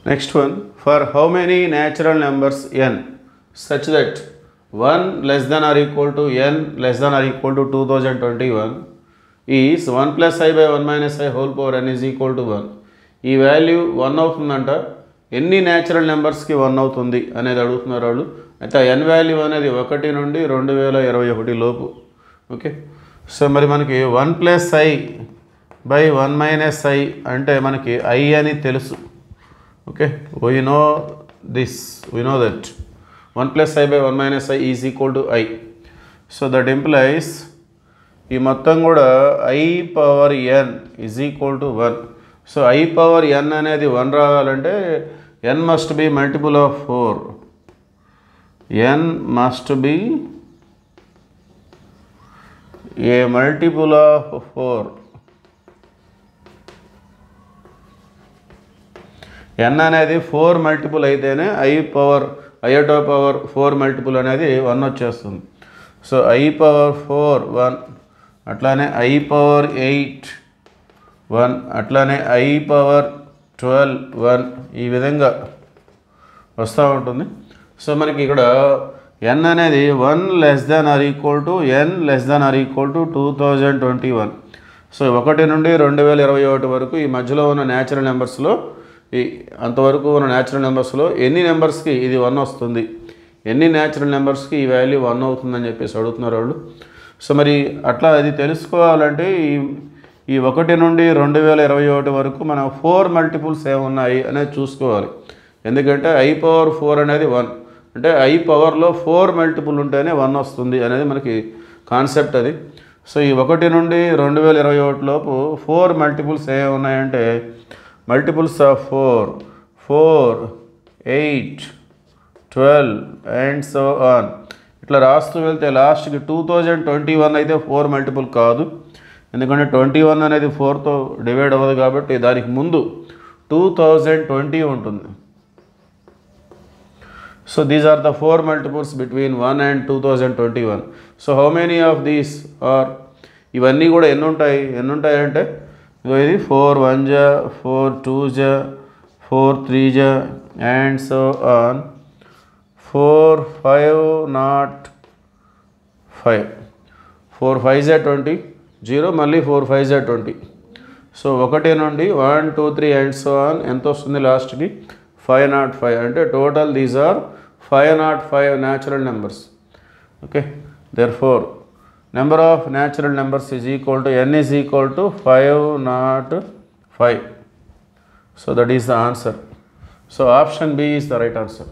Next one, for how many natural numbers n such that 1 less than or equal to n less than or equal to 2021 is 1 plus I by 1 minus I whole power n is equal to 1. ఈ value 1 అవుతుందంట. ఎన్ని natural నెంబర్స్కి 1 అవుతుంది అనేది అడుగుతున్నారు వాళ్ళు. అయితే n value అనేది 1 నుండి 2021 లోపు. ఓకే, సో మరి మనకి 1 plus I by 1 minus I అంటే మనకి ఐ అని తెలుసు. Okay, we know this, we know that 1 plus I by 1 minus I is equal to I. So that implies ఈ మొత్తం కూడా I power n is equal to 1. So I power n అనేది 1 రావాలంటే n must be multiple of 4. n must be a multiple of 4. n అనేది 4 multiple అయితేనే I power 4 multiple అనేది 1 వచ్చేస్తుంది. So I power 4 1, అట్లానే I పవర్ 8 1, అట్లానే I power 12 1, ఈ విధంగా వస్తూ ఉంటుంది. సో మనకి ఇక్కడ n అనేది 1 less than or equal to n less than or equal to 2021. So 1 నుండి 2021 వరకు ఈ మధ్యలో ఉన్న న్యాచురల్ నెంబర్స్లో అంతవరకు ఉన్న న్యాచురల్ నెంబర్స్లో ఎన్ని నెంబర్స్కి ఇది 1 వస్తుంది, ఎన్ని న్యాచురల్ నెంబర్స్కి ఈ వాల్యూ 1 అవుతుందని చెప్పేసి అడుగుతున్నారు వాళ్ళు. సో మరి అట్లా అది తెలుసుకోవాలంటే ఈ 1 నుండి 2021 వరకు మనం 4 మల్టిపుల్స్ ఏమున్నాయి అనేది చూసుకోవాలి. ఎందుకంటే I పవర్ 4 అనేది 1, అంటే I పవర్లో 4 మల్టిపుల్ ఉంటేనే 1 వస్తుంది అనేది మనకి కాన్సెప్ట్ అది. సో ఈ 1 నుండి 2021 లోపు 4 multiples ఏమున్నాయంటే multiples of 4, 8, 12 and so on. ఇట్లా రాస్తూ వెళ్తే లాస్ట్కి 2021 అయితే 4 మల్టిపుల్ కాదు, ఎందుకంటే 21 అనేది 4తో డివైడ్ అవ్వదు కాబట్టి దానికి ముందు 2020 ఉంటుంది. So these are the 4 multiples between 1 and 2021. So how many of these are, ఇవన్నీ కూడా ఎన్ని ఉంటాయి అంటే ఇది 4 1 జా, 4 2 జా, 4 3 జా అండ్ సో ఆన్, 4 5 not 5, 4 5 జా 20, 0 మళ్ళీ 4 5 జా 20. సో 1 నుండి 1 2 3 అండ్ సో ఆన్ ఎంత వస్తుంది లాస్ట్కి 505. అంటే total these are 505 natural numbers. Okay, therefore number of natural numbers is equal to n is equal to 505. So that is the answer. So option B is the right answer.